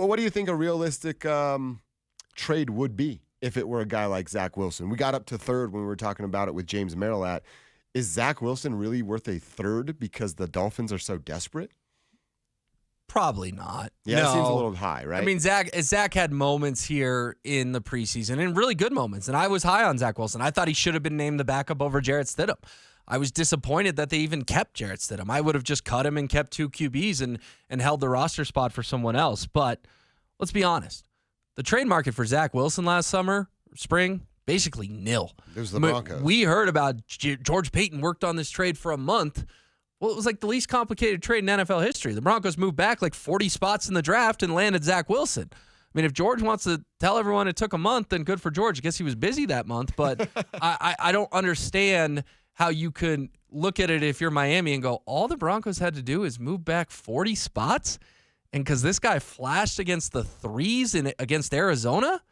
Well, what do you think a realistic trade would be if it were a guy like Zach Wilson? We got up to third when we were talking about it with James Merrill. Is Zach Wilson really worth a third because the Dolphins are so desperate? Probably not. Yeah, no. It seems a little high, right? I mean, Zach had moments here in the preseason, and really good moments, and I was high on Zach Wilson. I thought he should have been named the backup over Jarrett Stidham. I was disappointed that they even kept Jarrett Stidham. I would have just cut him and kept two QBs and held the roster spot for someone else. But let's be honest. The trade market for Zach Wilson last spring, basically nil. There's the Broncos. We heard about George Payton worked on this trade for a month. Well, it was like the least complicated trade in NFL history. The Broncos moved back like 40 spots in the draft and landed Zach Wilson. I mean, if George wants to tell everyone it took a month, then good for George. I guess he was busy that month. But I don't understand how you could look at it if you're Miami and go, all the Broncos had to do is move back 40 spots? And because this guy flashed against the threes against Arizona,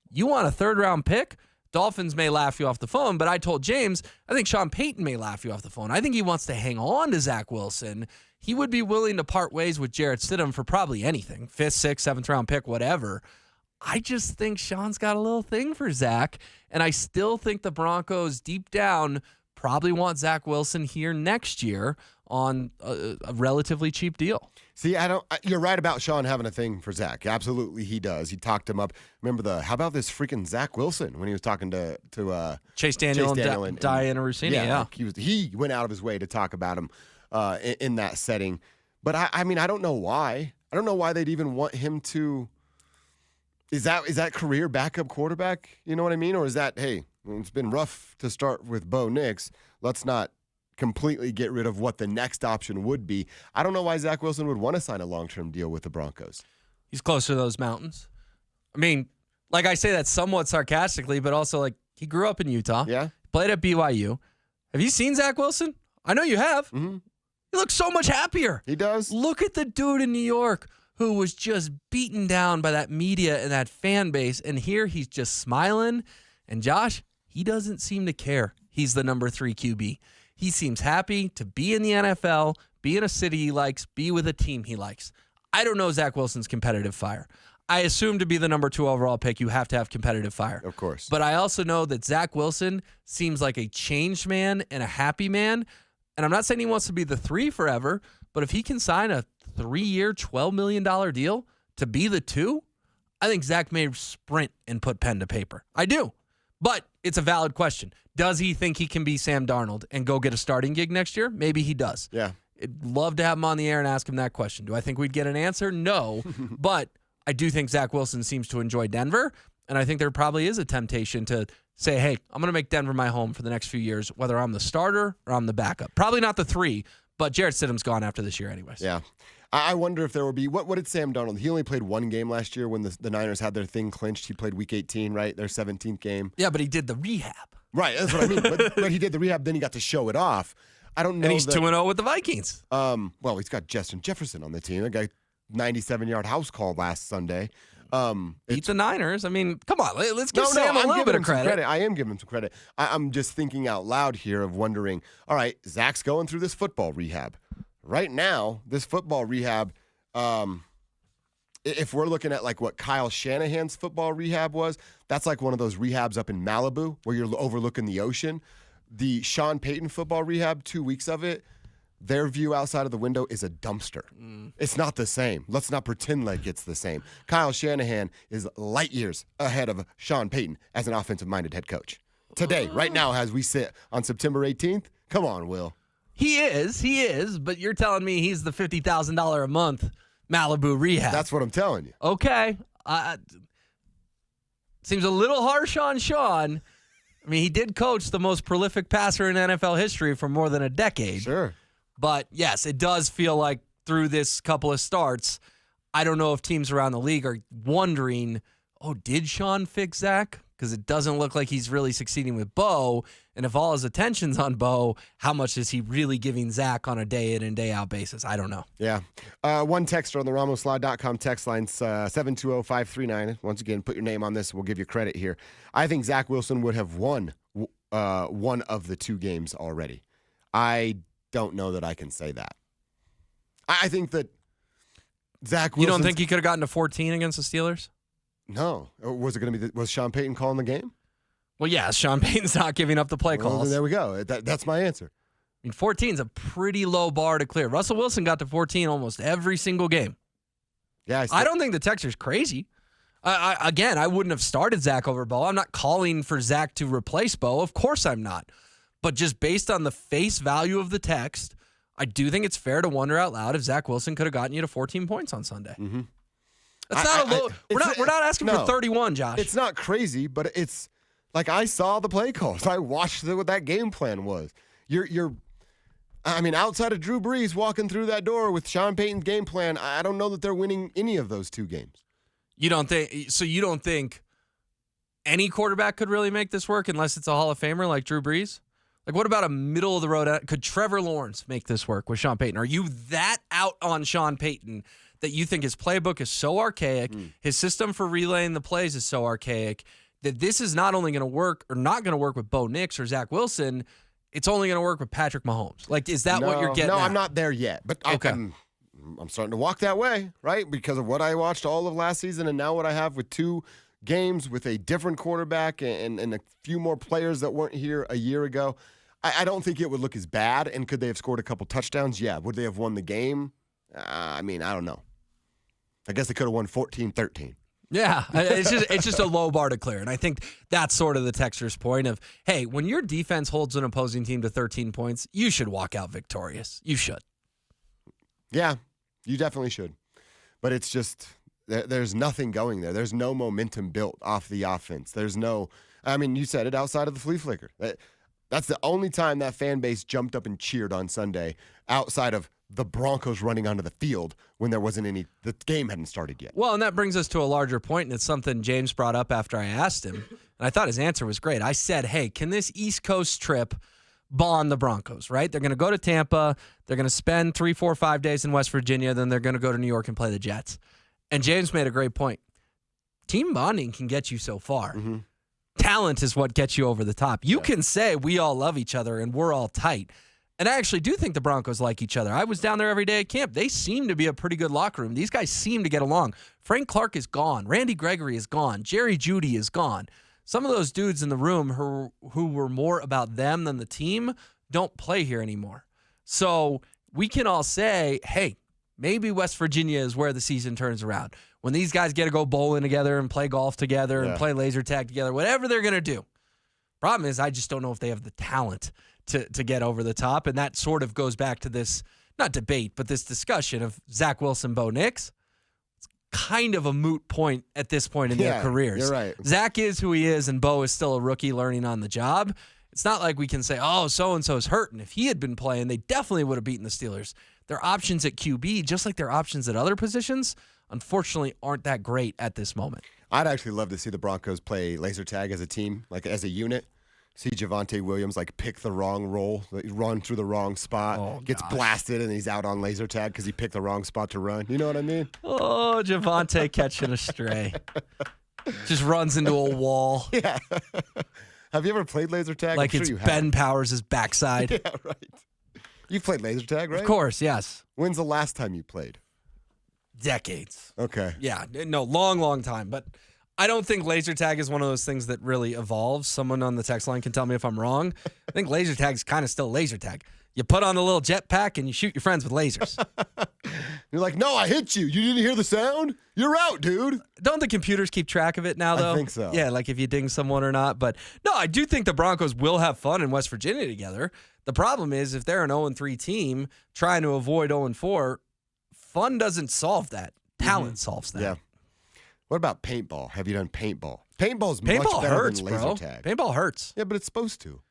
you want a third-round pick? Dolphins may laugh you off the phone, but I told James, I think Sean Payton may laugh you off the phone. I think he wants to hang on to Zach Wilson. He would be willing to part ways with Jarrett Stidham for probably anything, 5th, 6th, 7th-round pick, whatever. I just think Sean's got a little thing for Zach, and I still think the Broncos deep down probably want Zach Wilson here next year on a relatively cheap deal. See, you're right about Sean having a thing for Zach. Absolutely, he does. He talked him up. Remember how about this freaking Zach Wilson when he was talking to Chase Daniel and Diana Rossini? Yeah. Like he went out of his way to talk about him in that setting. But I mean, I don't know why. I don't know why they'd even want him to. Is that career backup quarterback? You know what I mean? Or is that, hey, it's been rough to start with Bo Nix. Let's not completely get rid of what the next option would be. I don't know why Zach Wilson would want to sign a long-term deal with the Broncos. He's closer to those mountains. I mean, like I say that somewhat sarcastically, but also like he grew up in Utah. Yeah. Played at BYU. Have you seen Zach Wilson? I know you have. Mm-hmm. He looks so much happier. He does. Look at the dude in New York who was just beaten down by that media and that fan base, and here he's just smiling. And Josh, he doesn't seem to care. He's the number 3 QB. He seems happy to be in the NFL, be in a city he likes, be with a team he likes. I don't know Zach Wilson's competitive fire. I assume to be the number 2 overall pick, you have to have competitive fire. Of course. But I also know that Zach Wilson seems like a changed man and a happy man. And I'm not saying he wants to be the 3 forever, but if he can sign a 3-year, $12 million deal to be the 2, I think Zach may sprint and put pen to paper. I do. But it's a valid question. Does he think he can be Sam Darnold and go get a starting gig next year? Maybe he does. Yeah. I'd love to have him on the air and ask him that question. Do I think we'd get an answer? No. But I do think Zach Wilson seems to enjoy Denver, and I think there probably is a temptation to say, hey, I'm going to make Denver my home for the next few years, whether I'm the starter or I'm the backup. Probably not the 3, but Jarrett Stidham's gone after this year anyways. Yeah. I wonder if there will be, what did Sam Darnold, he only played 1 game last year when the Niners had their thing clinched. He played week 18, right? Their 17th game. Yeah, but he did the rehab. Right, that's what I mean. But he did the rehab, then he got to show it off. I don't know. And he's 2-0 with the Vikings. Well, he's got Justin Jefferson on the team. A guy 97-yard house call last Sunday. Beat the Niners. I mean, come on. Let's give Sam a little bit of credit. I am giving him some credit. I'm just thinking out loud here of wondering, all right, Zach's going through this football rehab. Right now, this football rehab, if we're looking at like what Kyle Shanahan's football rehab was, that's like one of those rehabs up in Malibu where you're overlooking the ocean. The Sean Payton football rehab, 2 weeks of it, their view outside of the window is a dumpster. It's not the same. Let's not pretend like it's the same. Kyle Shanahan is light years ahead of Sean Payton as an offensive-minded head coach. Today, right now, as we sit on September 18th, come on, Will. He is, but you're telling me he's the $50,000 a month Malibu rehab. That's what I'm telling you. Okay. Seems a little harsh on Sean. I mean, he did coach the most prolific passer in NFL history for more than a decade. Sure. But, yes, it does feel like through this couple of starts, I don't know if teams around the league are wondering, oh, did Sean fix Zach? Because it doesn't look like he's really succeeding with Bo. And if all his attention's on Bo, how much is he really giving Zach on a day in and day out basis? I don't know. Yeah. One texter on the RamosLaw.com text line, 720-539. Once again, put your name on this. We'll give you credit here. I think Zach Wilson would have won one of the 2 games already. I don't know that I can say that. I think that Zach You Wilson. don't think he could have gotten to 14 against the Steelers? No. Or was it going to be? Was Sean Payton calling the game? Well, yeah, Sean Payton's not giving up the play Well, calls. then there we go. That's my answer. I mean, 14 is a pretty low bar to clear. Russell Wilson got to 14 almost every single game. Yeah, I don't think the Texans crazy. Again, I wouldn't have started Zach over Bo. I'm not calling for Zach to replace Bo. Of course I'm not. But just based on the face value of the text, I do think it's fair to wonder out loud if Zach Wilson could have gotten you to 14 points on Sunday. Mm-hmm. That's not a low. We're not asking for 31, Josh. It's not crazy, but it's like I saw the play calls. I watched what that game plan was. I mean, outside of Drew Brees walking through that door with Sean Payton's game plan, I don't know that they're winning any of those 2 games. You don't think so? You don't think any quarterback could really make this work unless it's a Hall of Famer like Drew Brees? Like, what about a middle of the road? Could Trevor Lawrence make this work with Sean Payton? Are you that out on Sean Payton that you think his playbook is so archaic, his system for relaying the plays is so archaic that this is not only going to work or not going to work with Bo Nix or Zach Wilson, it's only going to work with Patrick Mahomes? Like, is that what you're getting at? No, I'm not there yet, but okay. I'm starting to walk that way, right? Because of what I watched all of last season and now what I have with 2 games with a different quarterback and a few more players that weren't here a year ago. I don't think it would look as bad. And could they have scored a couple touchdowns? Yeah. Would they have won the game? I mean, I don't know. I guess they could have won 14-13. Yeah, it's just a low bar to clear. And I think that's sort of the Texans' point of, hey, when your defense holds an opposing team to 13 points, you should walk out victorious. You should. Yeah, you definitely should. But it's just, there's nothing going there. There's no momentum built off the offense. There's no, I mean, you said it, outside of the flea flicker. That's the only time that fan base jumped up and cheered on Sunday, outside of the Broncos running onto the field when there wasn't any, the game hadn't started yet. Well, and that brings us to a larger point, and it's something James brought up after I asked him, and I thought his answer was great. I said, hey, can this East Coast trip bond the Broncos, right? They're going to go to Tampa, they're going to spend 3, 4, 5 days in West Virginia, then they're going to go to New York and play the Jets. And James made a great point. Team bonding can get you so far. Mm-hmm. Talent is what gets you over the top. You can say we all love each other and we're all tight. And I actually do think the Broncos like each other. I was down there every day at camp. They seem to be a pretty good locker room. These guys seem to get along. Frank Clark is gone. Randy Gregory is gone. Jerry Jeudy is gone. Some of those dudes in the room who were more about them than the team don't play here anymore. So we can all say, hey, maybe West Virginia is where the season turns around. When these guys get to go bowling together and play golf together and play laser tag together, whatever they're going to do. Problem is, I just don't know if they have the talent to get over the top. And that sort of goes back to this, not debate, but this discussion of Zach Wilson, Bo Nix. It's kind of a moot point at this point in their careers. You're right. Zach is who he is, and Bo is still a rookie learning on the job. It's not like we can say, oh, so-and-so's hurt. And if he had been playing, they definitely would have beaten the Steelers. Their options at QB, just like their options at other positions, unfortunately aren't that great at this moment. I'd actually love to see the Broncos play laser tag as a team, like as a unit. See Javonte Williams like pick the wrong roll, run through the wrong spot, gets blasted, and he's out on laser tag because he picked the wrong spot to run. You know what I mean? Oh, Javonte catching a stray. Just runs into a wall. Yeah. Have you ever played laser tag? Like it's Ben Powers' backside. Yeah, right. You've played laser tag, right? Of course, yes. When's the last time you played? Decades. Okay. Yeah, no, long time. But I don't think laser tag is one of those things that really evolves. Someone on the text line can tell me if I'm wrong. I think laser tag is kind of still laser tag. You put on the little jetpack and you shoot your friends with lasers. You're like, no, I hit you. You didn't hear the sound? You're out, dude. Don't the computers keep track of it now, though? I think so. Yeah, like if you ding someone or not. But no, I do think the Broncos will have fun in West Virginia together. The problem is if they're an 0-3 team trying to avoid 0-4, fun doesn't solve that. Talent solves that. Yeah. What about paintball? Have you done paintball? Paintball's much better hurts, than laser bro. tag. Paintball hurts. Yeah, but it's supposed to.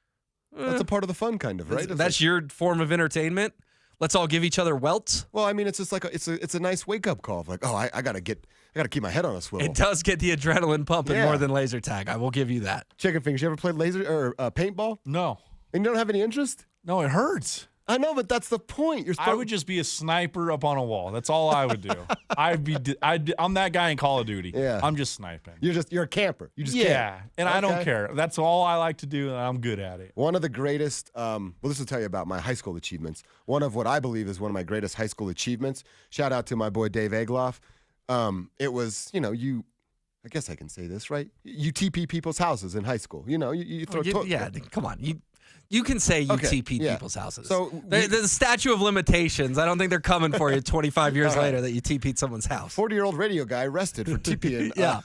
That's a part of the fun, kind of, right? That's your form of entertainment. Let's all give each other welts. Well, I mean, it's just like it's a nice wake up call. Of like, oh, I gotta keep my head on a swivel. It does get the adrenaline pumping more than laser tag. I will give you that. Chicken fingers. You ever played laser or paintball? No. And you don't have any interest? No, it hurts. I know, but that's the point. I would just be a sniper up on a wall. That's all I would do. I'm that guy in Call of Duty. Yeah. I'm just sniping. You're a camper. You just camp. And I don't care. That's all I like to do, and I'm good at it. One of the greatest, this will tell you about my high school achievements. One of what I believe is one of my greatest high school achievements. Shout out to my boy Dave Egloff. It was, I guess I can say this, right? You TP people's houses in high school. You throw come on. You can say you TP people's houses. So the statute of limitations, I don't think they're coming for you 25 years later that you TP'd someone's house. 40-year-old radio guy arrested for TPing. Yeah.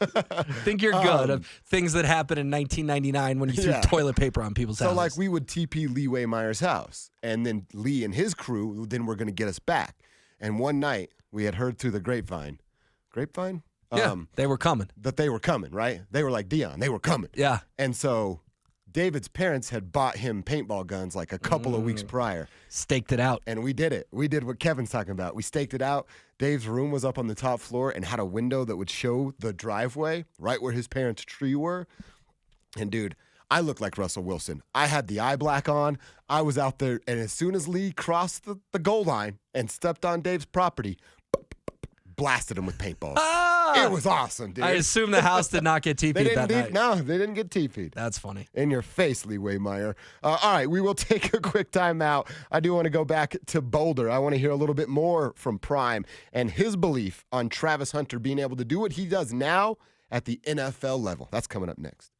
Think you're good of things that happened in 1999 when you threw toilet paper on people's houses. So, like, we would TP Lee Waymeyer's house, and then Lee and his crew then were going to get us back. And one night, we had heard through the grapevine. Grapevine? They were coming. That they were coming, right? They were like Dion. They were coming. Yeah. And so David's parents had bought him paintball guns like a couple of weeks prior. Staked it out. And we did it. We did what Kevin's talking about. We staked it out. Dave's room was up on the top floor and had a window that would show the driveway right where his parents' tree were. And, dude, I looked like Russell Wilson. I had the eye black on. I was out there. And as soon as Lee crossed the goal line and stepped on Dave's property, blasted him with paintballs. It was awesome, dude. I assume the house did not get TP'd that night. No, they didn't get TP'd. That's funny. In your face, Lee Waymeyer. All right, we will take a quick time out. I do want to go back to Boulder. I want to hear a little bit more from Prime and his belief on Travis Hunter being able to do what he does now at the NFL level. That's coming up next.